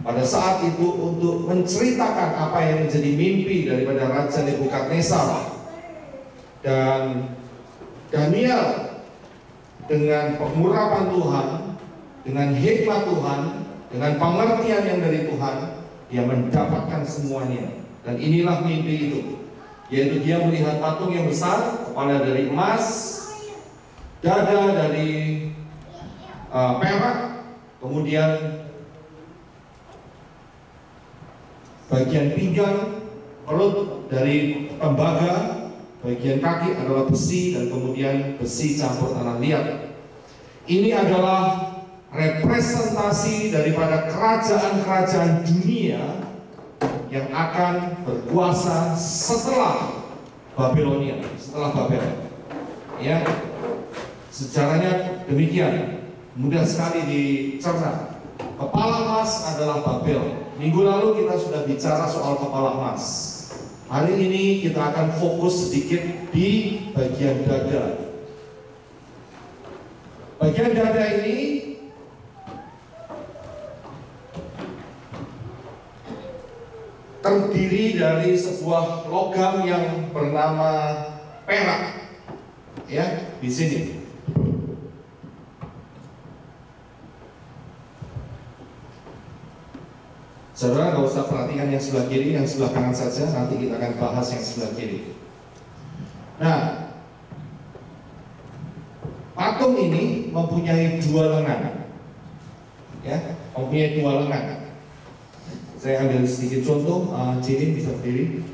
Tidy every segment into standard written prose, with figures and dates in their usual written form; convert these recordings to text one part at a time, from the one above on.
pada saat itu untuk menceritakan apa yang menjadi mimpi daripada Raja Nebukadnezar. Dan Daniel dengan pengurapan Tuhan, dengan hikmat Tuhan, dengan pengertian yang dari Tuhan, dia mendapatkan semuanya. Dan inilah mimpi itu, yaitu dia melihat patung yang besar, kepala dari emas, dada dari perak, kemudian bagian pinggang, perut dari tembaga, bagian kaki adalah besi, dan kemudian besi campur tanah liat. Ini adalah representasi daripada kerajaan-kerajaan dunia yang akan berkuasa setelah Babilonia, setelah Babel. Ya, sejarahnya demikian, mudah sekali dicerna. Kepala emas adalah Babel. Minggu lalu kita sudah bicara soal kepala emas. Hari ini kita akan fokus sedikit di bagian dada. Bagian dada ini terdiri dari sebuah logam yang bernama perak. Ya, di sini. Saudara nggak usah perhatikan yang sebelah kiri, yang sebelah kanan saja. Nanti kita akan bahas yang sebelah kiri. Nah, patung ini mempunyai dua lengan. Ya, mempunyai dua lengan. Saya ambil sedikit contoh. Jinin bisa berdiri.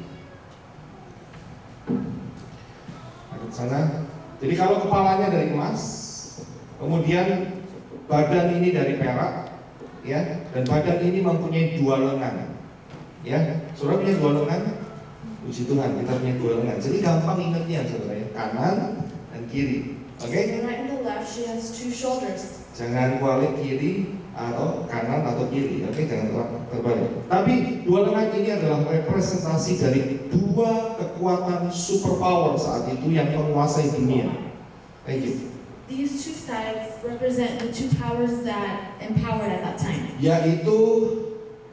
Ke sana. Jadi kalau kepalanya dari emas, kemudian badan ini dari perak, ya, dan badan ini mempunyai dua lengan. Ya, saudara punya dua lengan? Puji Tuhan, kita punya dua lengan. Jadi gampang ingatnya, saudara ya, kanan dan kiri. Oke? And right in the left, she has two shoulders. Jangan balik kiri atau kanan atau kiri, oke? Jangan terbalik. Tapi dua lengan ini adalah representasi dari dua kekuatan superpower saat itu yang menguasai dunia. Thank you. These two sides represent the two powers that empowered at that time. Yaitu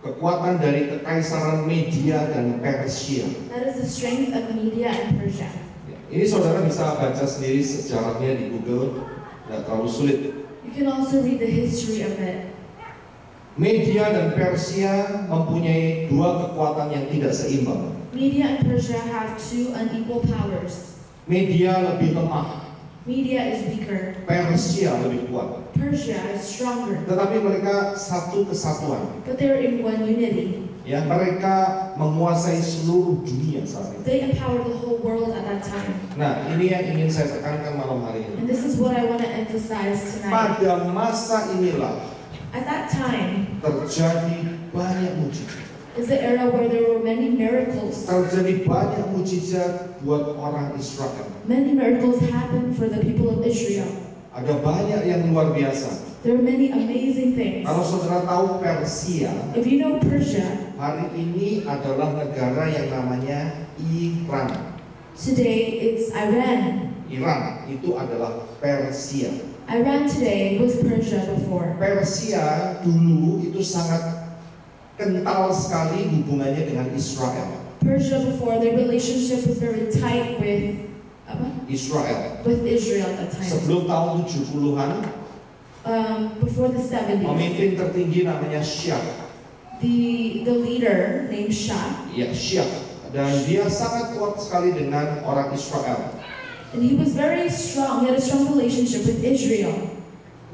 kekuatan dari kekaisaran Media dan Persia. That is the strength of Media and Persia. Ini saudara bisa baca sendiri sejarahnya di Google, tidak terlalu sulit. You can also read the history of it. Media dan Persia mempunyai dua kekuatan yang tidak seimbang. Media and Persia have two unequal powers. Media lebih lemah, Media is weaker. Persia lebih kuat. Persia is stronger. Tetapi mereka satu kesatuan. But they're in one unity. Ya, mereka menguasai seluruh dunia saat itu. They empower the whole world at that time. Nah, ini yang ingin saya tekankan malam hari ini. And this is what I want to emphasize tonight. Pada masa inilah At that time terjadi banyak mujizat. is the era where there were many miracles. Terjadi banyak mujizat buat orang Israel. Many miracles happened for the people of Israel. Ada banyak yang luar biasa. There are many amazing things. Kalau saudara tahu Persia, If you know Persia, hari ini adalah negara yang namanya Iran. today it's Iran. Iran itu adalah Persia. Iran today was Persia before. Persia dulu itu sangat kental sekali hubungannya dengan Israel. Persia before, their relationship was very tight with Israel. Israel at that time. Sebelum tahun 70-an, Before the 70s, pemimpin tertinggi namanya Shah. the leader named Shah, Ya, Shah. Dan dia sangat kuat sekali dengan orang Israel. and he was very strong. He had a strong relationship with Israel.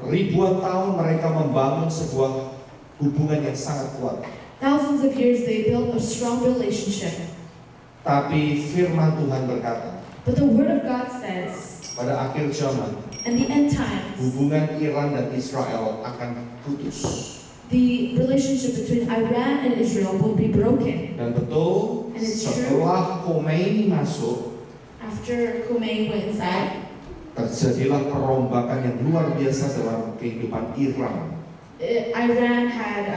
Ribuan tahun mereka membangun sebuah hubungan yang sangat kuat. Thousands of years they built a strong relationship. Tapi firman Tuhan berkata, But the Word of God says, pada akhir zaman, in the end times, hubungan Iran dan Israel akan putus. the relationship between Iran and Israel will be broken. Dan betul, And it's setelah Khomeini masuk, After Khomeini went inside, terjadilah perombakan yang luar biasa dalam kehidupan Iran. Iran had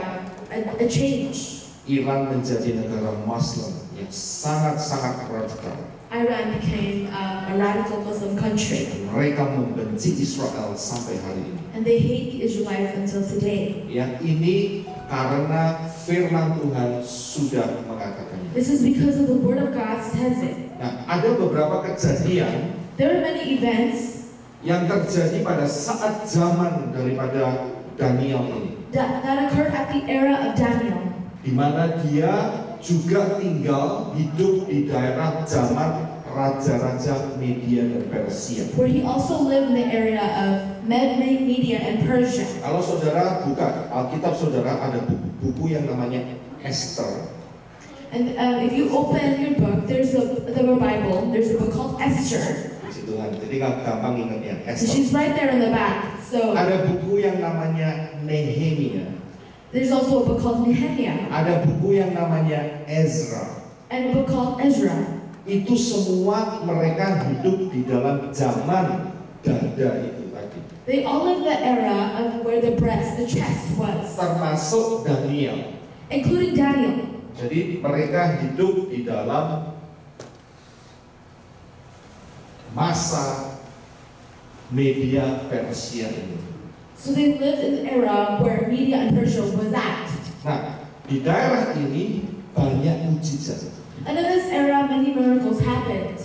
a change. Iran menjadi negara Muslim yang sangat-sangat radikal. Iran became a radical Muslim country, Mereka membenci Israel sampai hari ini. and they hate the Israelites until today. Yang ini Karena firman Tuhan sudah mengatakannya. This is because of the Word of God says it. Nah, ada beberapa kejadian There are many events yang terjadi pada saat zaman daripada Daniel ini, that occurred at the era of Daniel, di mana dia juga tinggal hidup di daerah zaman raja-raja Media dan Persia. where he also lived in the area of Media and Persia. Kalau saudara buka Alkitab saudara, ada buku yang namanya Esther. And if you open your book, there's the Bible. There's a book called Esther. Puji Tuhan. Jadi nggak gampang ingatnya And Esther. she's right there in the back. So Ada buku yang namanya Nehemia. there's also a book called Nehemiah Ada buku yang namanya Ezra. and a book called Ezra. Itu semua mereka hidup di dalam zaman dada itu tadi. They all live the era of where the chest was, Termasuk Daniel. including Daniel. Jadi mereka hidup di dalam masa Media Persia ini. So they lived in the era where Media and Persia was at. Nah, di daerah ini banyak mujizat. And in this era, many miracles happened.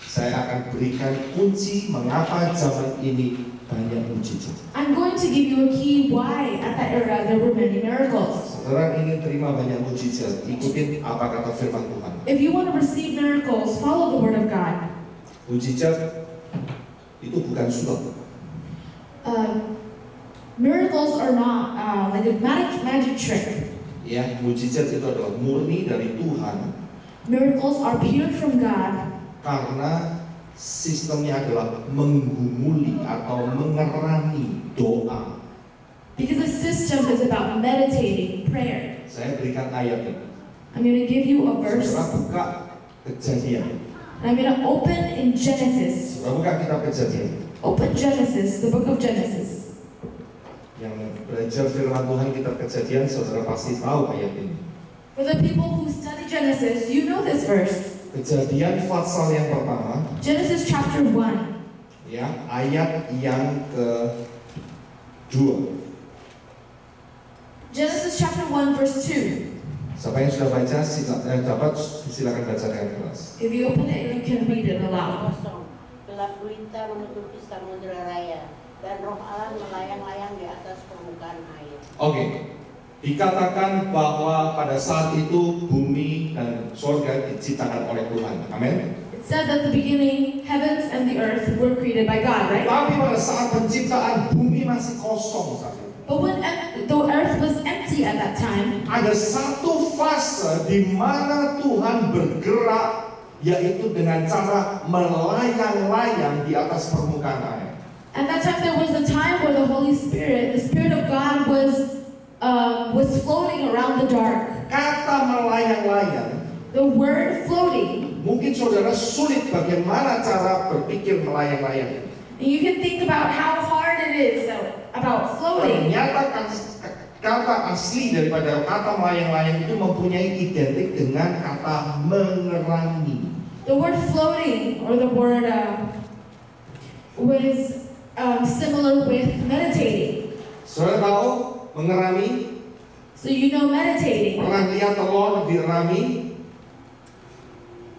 Saya akan berikan kunci mengapa zaman ini banyak mujizat. I'm going to give you a key why at that era there were many miracles. Saudara ingin terima banyak mujizat, ikutin apa kata firman Tuhan. If you want to receive miracles, follow the Word of God. Mujizat itu bukan sulap. Miracles are not like a magic trick. Ya, mujizat itu adalah murni dari Tuhan. Miracles are pure from God Karena sistemnya adalah menggumuli atau mengerami doa. because the system is about meditating, prayer. Saya berikan ayat ini. I'm going to give you a verse. Saudara buka Kejadian. And I'm going to open in Genesis. Saudara buka kitab Kejadian. Open Genesis, the book of Genesis. Yang belajar firman Tuhan kitab Kejadian, saudara pasti tahu ayat ini. For the people who study Genesis, you know this verse. Kejadian pasal yang pertama, Genesis chapter 1. ya, ayat yang ke-2. Genesis chapter 1 verse 2. Siapa yang sudah baca, silakan baca dengan keras. If you open it, you can read it aloud. Kosong, gelap gulita menutupi samudera raya, dan roh Allah melayang-layang di atas permukaan air. Oke, dikatakan bahwa pada saat itu bumi dan surga diciptakan oleh Tuhan. Amin. It said at the beginning, heavens and the earth were created by God, right? Tapi pada saat penciptaan bumi masih kosong saat itu. But when the earth was empty at that time, Ada satu fase di mana Tuhan bergerak, yaitu dengan cara melayang-layang di atas permukaan air. at that time there was a time where the Holy Spirit, the Spirit of God was floating around the dark. Kata melayang-layang, The word floating, mungkin saudara sulit bagaimana cara berpikir melayang-layang. and you can think about how hard it is about floating. Ternyata kata asli daripada kata melayang-layang itu mempunyai identik dengan kata mengerami. The word floating, or the word was similar with meditating. Saudara tahu mengerami? So you know meditating. Pernah lihat telur dirami?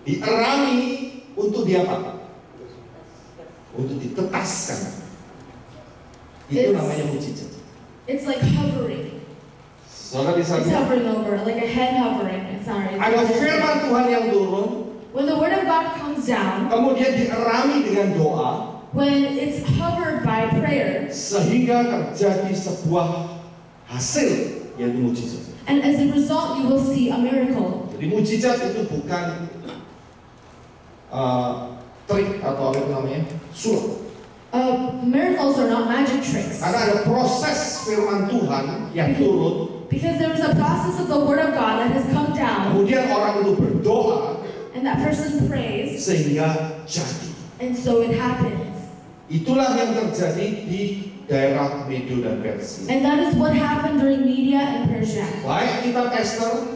Dierami untuk diapa? Untuk ditetaskan. Itu namanya mujizat. It's like hovering. Saudara bisa It's lihat hovering over, like a head hovering. Sorry. ada firman Tuhan yang turun, When the word of God comes down, kemudian dierami dengan doa, when it's hovered by prayer, sehingga terjadi sebuah hasil, yaitu mujizat. and as a result you will see a miracle. Jadi mujizat itu bukan trik atau apa itu namanya, sulap. Miracles are not magic tricks. Karena ada proses firman Tuhan yang turun, Because there is a process of the word of God that has come down, kemudian orang itu berdoa and that person prays, sehingga jadi. and so it happens. Itulah yang terjadi di daerah Media dan Persia. And that is what happened during Media and Persia. Baik kitab Esther,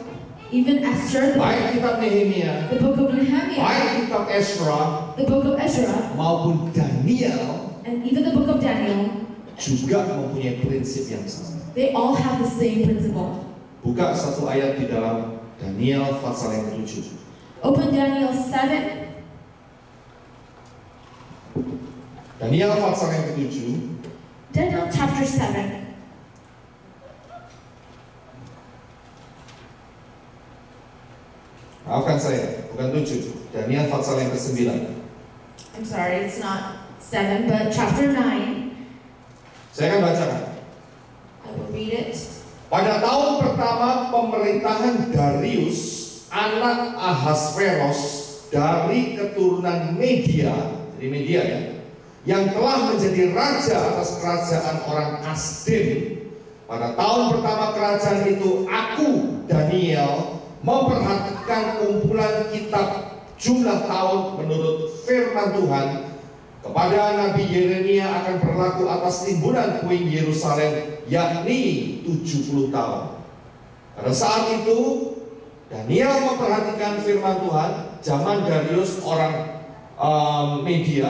Even Esther, baik kitab Nehemia, the book of Nehemiah, baik kitab Ezra, the book of Ezra, maupun Daniel and even the book of Daniel, juga mempunyai prinsip yang sama. they all have the same principle. Buka satu ayat di dalam Daniel pasal yang ke-7. Open Daniel 7. Daniel pasal yang ke-7. Daniel chapter 7. Maafkan saya, bukan 7. Daniel pasal yang ke-9. I'm sorry, it's not 7, but chapter 9. Saya akan bacakan. I will read it. Pada tahun pertama pemerintahan Darius, anak Ahasveros dari keturunan Media, jadi Media ya, yang telah menjadi raja atas kerajaan orang Kasdim. Pada tahun pertama kerajaan itu, aku, Daniel, memperhatikan kumpulan kitab jumlah tahun menurut firman Tuhan kepada Nabi Yeremia akan berlaku atas timbunan puing Yerusalem, yakni 70 tahun. Pada saat itu Daniel memperhatikan firman Tuhan zaman Darius orang Media.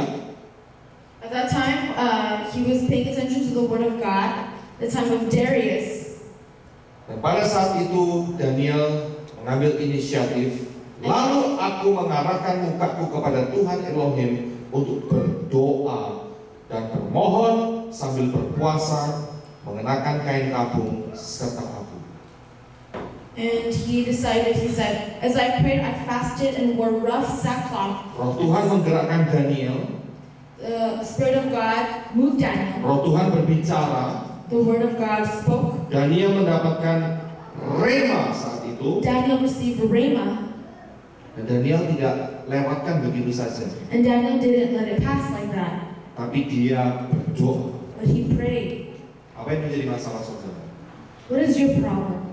At that time, he was paying attention to the word of God. The time of Darius. Dan pada saat itu Daniel mengambil inisiatif. Lalu aku mengarahkan mukaku kepada Tuhan Elohim untuk berdoa dan bermohon sambil berpuasa, mengenakan kain kabung serta abu. And he said, as I prayed, I fasted and wore rough sackcloth. Roh Tuhan menggerakkan Daniel. The Spirit of God moved Daniel. Roh Tuhan berbicara. The word of God spoke. Daniel mendapatkan rema saat itu. Daniel received rhema. Dan Daniel tidak lewatkan begitu saja. And Daniel didn't let it pass like that. Tapi dia berdoa. But he prayed. Apa yang menjadi masalah saudara? What is your problem?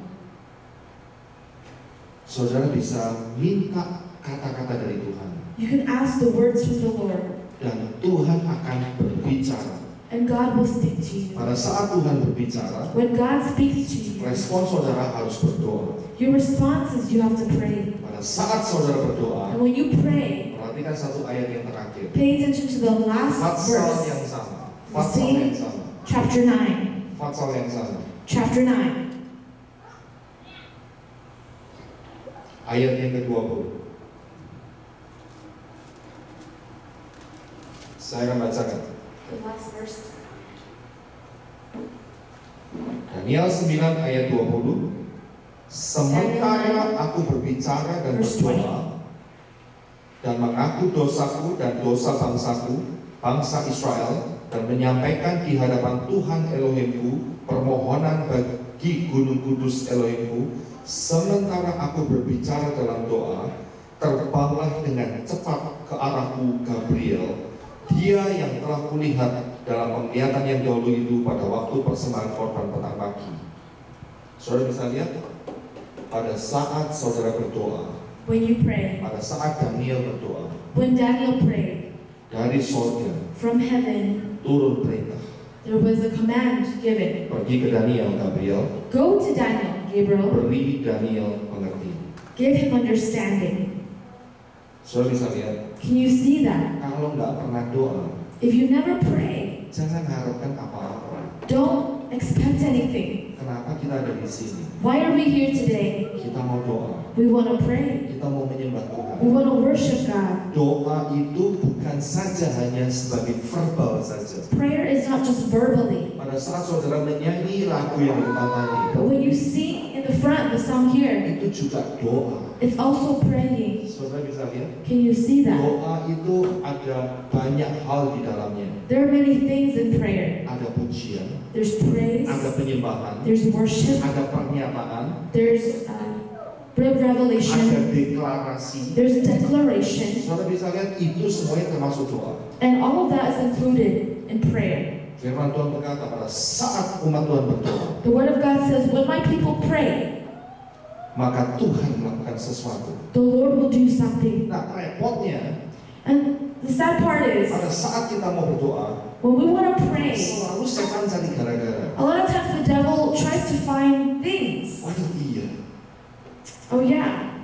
Saudara bisa minta kata-kata dari Tuhan. You can ask the words from the Lord. Dan Tuhan akan berbicara. And God will speak to you. Pada saat Tuhan berbicara, When God speaks to you, respon saudara harus berdoa. your response is you have to pray. Pada saat saudara berdoa, And when you pray, perhatikan satu ayat yang terakhir. pay attention to the last Fatsal verse. yang sama. Fatsal yang sama. Chapter 9. Fatsal yang sama. Chapter 9. Ayat yang ke-20. Saya akan bacakan. The last verse. Daniel 9 ayat 20. Sementara aku berbicara dan berdoa dan mengaku dosaku dan dosa bangsaku, bangsa Israel, dan menyampaikan di hadapan Tuhan Elohimku permohonan bagi gunung kudus Elohimku, sementara aku berbicara dalam doa, terbanglah dengan cepat ke arahku Gabriel, dia yang telah kulihat dalam penglihatan yang dahulu itu pada waktu persembahan korban petang pagi. Saudara bisa lihat, pada saat saudara berdoa, When you pray, pada saat Daniel berdoa, when Daniel prayed, dari sorga from heaven, turun perintah. there was a command given. Pergi ke Daniel, Gabriel, Go to Daniel, Gabriel, beri Daniel pengertian. give him understanding. Saudara bisa lihat, Can you see that? kalau nggak pernah doa, If you never pray, jangan harapkan apa-apa. don't expect anything. Kenapa kita ada di sini? Why are we here today? Kita mau doa, We want to pray. kita mau menyembah Tuhan. We want to worship God. Doa itu bukan saja hanya sebagai verbal saja. Prayer is not just verbally. Pada saat saudara menyanyi lagu yang di depan tadi, But when you sing in the front, the song here, itu juga doa. it's also praying. Saudara bisa lihat, Can you see that? doa itu ada banyak hal di dalamnya. There are many things in prayer. Ada pujian, There's praise, ada penyembahan, there's worship, ada pernyataan, there's revelation, ada deklarasi. there's declaration, Saudara bisa lihat itu semuanya termasuk doa. and all of that is included in prayer. Firman Tuhan berkata pada saat umat Tuhan berdoa, The Word of God says, when my people pray, maka Tuhan melakukan sesuatu. the Lord will do something. Nah, repotnya And the sad part is, pada saat kita mau berdoa, when we want to pray, selalu setan cari gara-gara. a lot of times the devil tries to find things. Waduh iya, Oh yeah,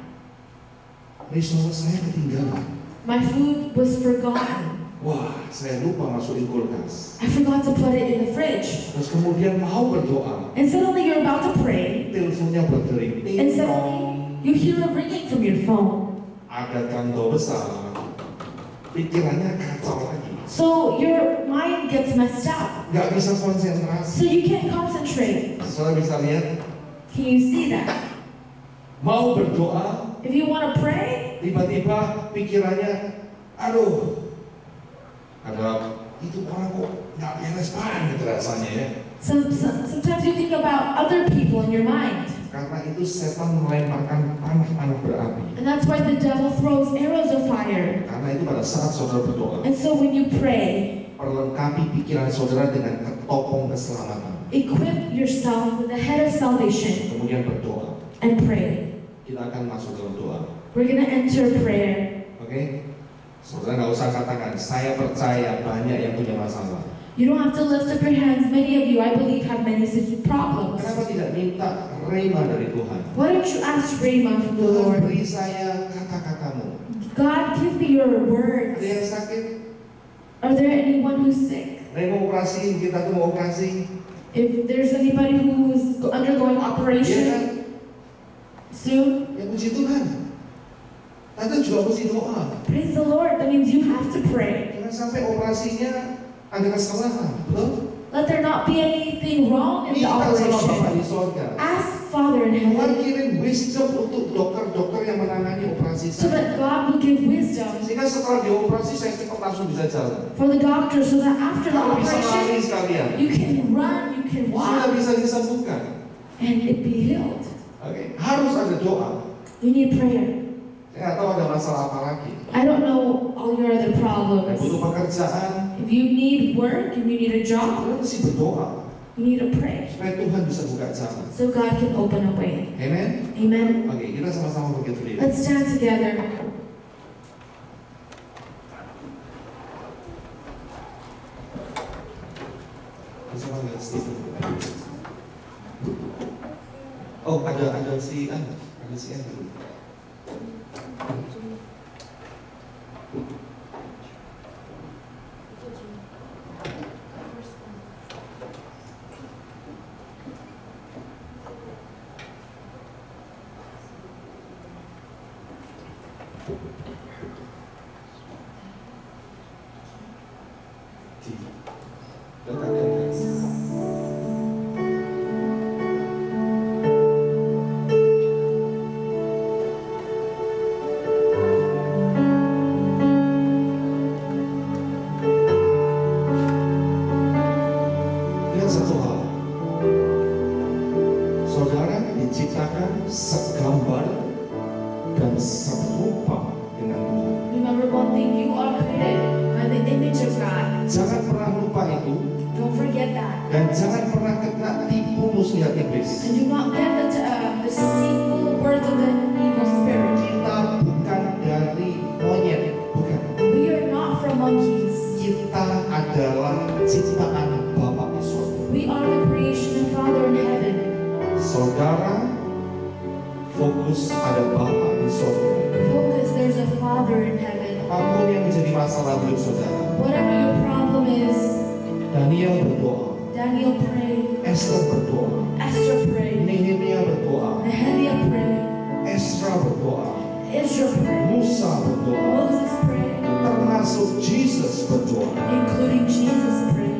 risol saya ketinggalan. my food was forgotten. Wah, saya lupa masukin kulkas. I forgot to put it in the fridge. Terus kemudian mau berdoa, And suddenly you're about to pray, teleponnya berdering. and suddenly you hear a ringing from your phone. Ada kantor besar, pikirannya kacau lagi. So your mind gets messed up. Nggak bisa konsentrasi. So you can't concentrate. Saudara bisa lihat, Can you see that? mau berdoa, If you want to pray, tiba-tiba pikirannya, aduh, ada itu orang kok nggak beres banget rasanya ya. sometimes you think about other people in your mind. Karena itu setan melemparkan panah-panah berapi. And that's why the devil throws arrows of fire. Karena itu pada saat saudara berdoa, And so when you pray, perlengkapi pikiran saudara dengan ketopong keselamatan. equip yourself with the head of salvation Kemudian berdoa. and pray. Kita akan masuk dalam doa. We're going to enter prayer. Oke? Saudara nggak usah katakan, saya percaya banyak yang punya masalah. You don't have to lift up your hands. Many of you, I believe, have many problems. Kenapa tidak minta rema dari Tuhan? Why don't you ask Rhema from the Tuhan Lord? beri saya kata-katamu. God, give me your Ada words. yang sakit, Are there anyone who's sick? ada yang mau operasi, kita tuh mau operasi. If there's anybody who's undergoing Iya kan? operation soon, Ya puji Tuhan. Tante juga mesti doa. praise the Lord. That means you have to pray. Jangan sampai operasinya ada kesalahan, betul? Let there not be anything wrong in the Minta sama Bapak operation. di sorga. Ask Father in Tuhan heaven kirim wisdom untuk dokter-dokter yang menangani operasi so saya. that God will give wisdom Sehingga setelah dioperasi saya cepat langsung bisa jalan. for the doctor so that after the Kalau bisa lari operation, sekalian. you can run, you can Sudah walk, bisa disembuhkan. and it be healed. Oke, harus ada doa. You need prayer. Saya nggak tahu ada masalah apa lagi. I don't know all your other Saya problems. butuh pekerjaan, If you need work, if you need a job, kita mesti berdoa you need to pray supaya Tuhan bisa buka jalan. so God can open a way. Amen. Amen. Oke, kita sama-sama begitu diri. Let's stand together. Bersama dengan Stephen. Oh, ada si Andrew. Lihat satu hal, saudara diciptakan segambar dan serupa dengan Tuhan. Remember one thing, you are created by the image of God. Jangan pernah lupa itu, Don't forget that. dan jangan pernah kena tipu muslihat iblis. And do not get the deceitful words of the evil spirit. Kita bukan dari monyet, bukan. We are not from monkeys. Kita adalah ciptaan Bapa di surga. We are the creation of Father in heaven. Saudara fokus ada Bapa di surga. Focus, there's a Father in heaven. Apapun yang menjadi masalah hidup saudara, Whatever your problem is, Daniel berdoa, Daniel prayed, Esther berdoa, Esther prayed, Nehemia berdoa, Nehemiah prayed, Ezra berdoa, Israel prayed, Musa berdoa, Moses prayed, termasuk Jesus berdoa. including Jesus prayed.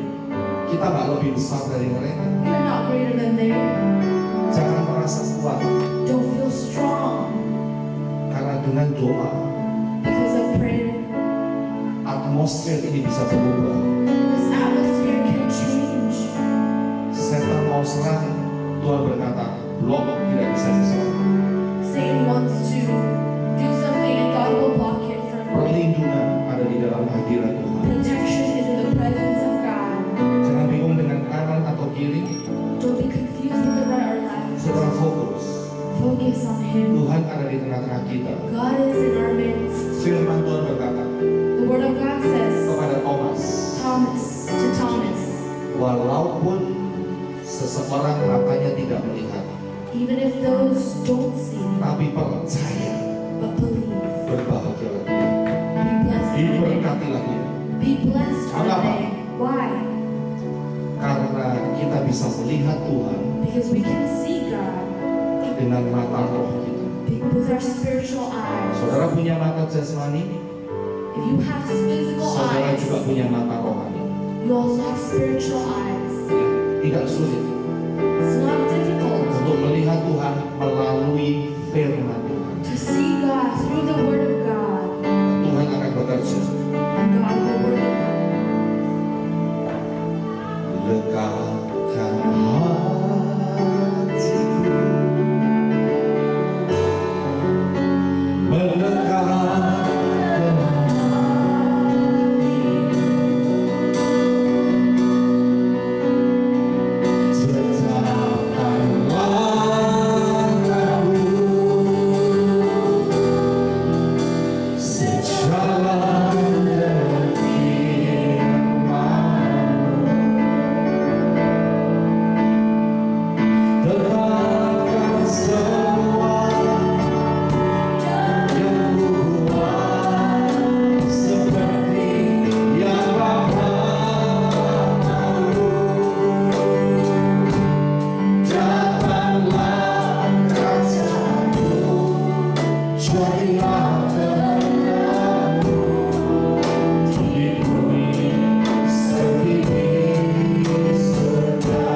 Kita nggak lebih besar dari mereka. We are not greater than they. Jangan merasa kuat, Don't feel strong karena dengan doa because of prayer. atmosfer ini bisa berubah. This atmosphere can change. Setan mau serang, Tuhan berkata, blok tidak bisa diserang. Satan wants to do something and God will block it from you. Perlindungan ada di dalam hadirat Tuhan. Protection is in the presence of God. Jangan bingung dengan kanan atau kiri, Don't be confused with the right or left. saudara fokus. Focus on Him. Tuhan ada di tengah-tengah kita. God is in our midst. Firman Tuhan berkata The Word of God says, kepada Thomas, to Thomas, walaupun seseorang matanya tidak melihat, even if those don't see, tapi percaya, but believe, berbahagialah dia, be blessed in it. diberkatilah dia. Be blessed today. Why? Karena kita bisa melihat Tuhan Because we can see God dengan mata roh kita. with our spiritual eyes. Saudara punya mata jasmani, If you have physical saudara eyes, juga punya mata rohani. you also have spiritual eyes. Ya, tidak sulit It's not difficult untuk melihat Tuhan melalui firman Tuhan. to see God through the Word of God, Tuhan akan bekerja. and God will work in us. Lekatkan hatiku, melekatkan tetapkan langkahku sejalan dengan firman-Mu. Tetapkan semua yang kubuat seperti yang Bapa mau. Datanglah kerajaanmu, jadilah kehendakmu di bumi seperti di surga.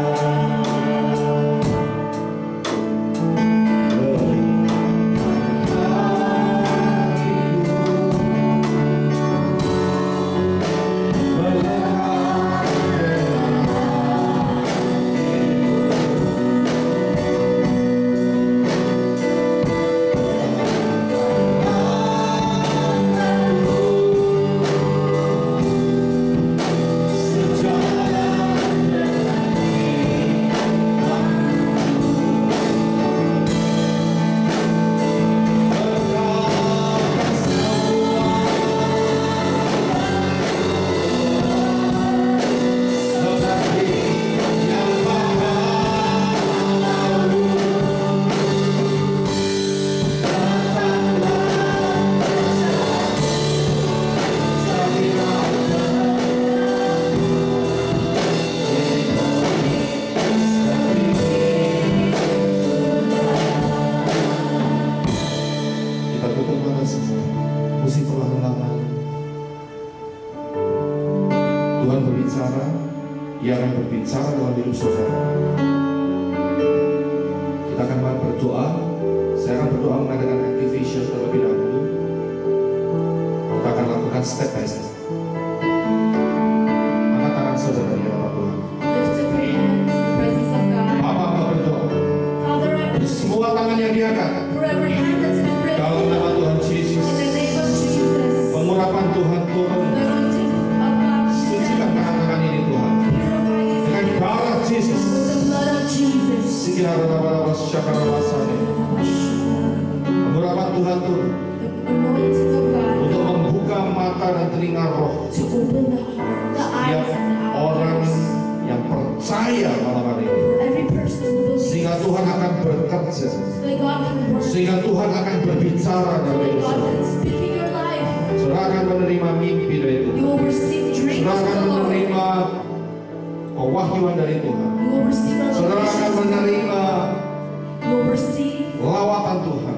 Kita tutup mata sejenak, musik perlahan-lahan. Tuhan berbicara, Ia akan berbicara dalam hidup saudara. Kita akan berdoa. Saya akan berdoa mengadakan activation terlebih dahulu. Kita akan lakukan step by step. Angkat tangan saudara di hadapan Tuhan. Lift up your hands in the presence of God. Apa berdoa? Father, I pray Semua tangan yang diangkat for every hand that's been raised dalam nama Tuhan in Yesus. the name of Jesus. Pengurapan Tuhan turun. The anointing of God Sucikan tangan-tangan ini Tuhan purify these dengan darah Yesus. with the blood of Jesus. Pengurapan Tuhan turun The anointing of God untuk membuka mata dan telinga roh to open the heart, the setiap eyes and the orang ears. yang percaya malam hari ini, For every person who believes, sehingga Tuhan akan bekerja, so that God can work, so sehingga Tuhan akan berbicara dalam that hidup God saudara. can speak in your life. Saudara akan menerima mimpi dari Tuhan. You will receive dreams Saudara from akan the Lord. menerima pewahyuan dari Tuhan. You will receive Saudara akan revelations. menerima You will receive lawatan Tuhan,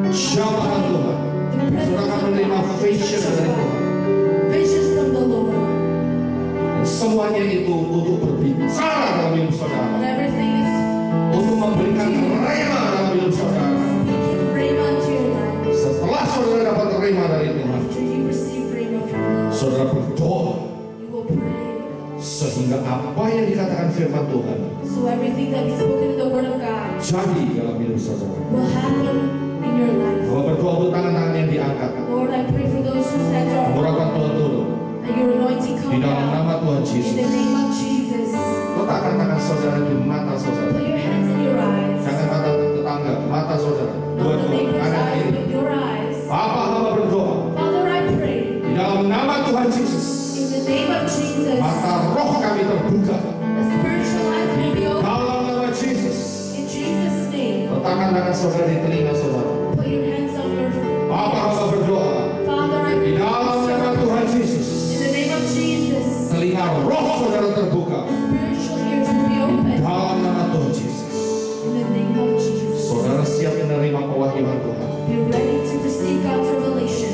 jamahan Tuhan. the Saudara presence akan of menerima God, the vision touch of dari God, Tuhan. visions from the Lord. Dan semuanya itu untuk berbicara dalam hidup saudara, And everything is untuk memberikan rema dalam hidup saudara. speaking rhema into your life. Setelah saudara dapat rema dari Tuhan, After you receive rhema from the Lord, saudara berdoa you will pray. sehingga apa yang dikatakan firman Tuhan So everything that is spoken in the Word of God jadi dalam hidup saudara. will happen in your life. Kalau berdoa untuk tangan-tangan yang diangkat, Lord, I pray for those whose hands are pengurapan Tuhan turun that your anointing di come dalam down. nama Tuhan In the Yesus. name of Jesus. Letakkan tangan saudara di mata saudara, Put your hands in your eyes. jangan mata tetangga, mata saudara. Not the Dua-dua neighbor's kanan eyes, kiri. but your eyes. Bapa, hamba berdoa Father, I pray di dalam nama Tuhan Yesus. in the name of Jesus, Mata roh kami terbuka the spiritual eyes will be open. dalam nama Yesus. In Jesus' name, Letakkan tangan saudara di telinga saudara. put your hands on your Bapa, hamba berdoa Father, I di pray dalam nama Tuhan Yesus. in the name of Jesus. terbuka. Spiritual ears will be open. Dalam nama Tuhan Yesus. In the name of Jesus. Saudara siap menerima pewahyuan Tuhan. Be ready to receive God's revelation.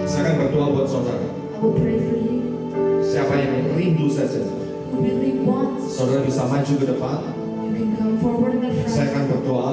Saya akan berdoa buat saudara. I will pray for you. Siapa yang rindu saja, Who really wants, saudara bisa maju ke depan. you can come forward in the Saya front. akan berdoa.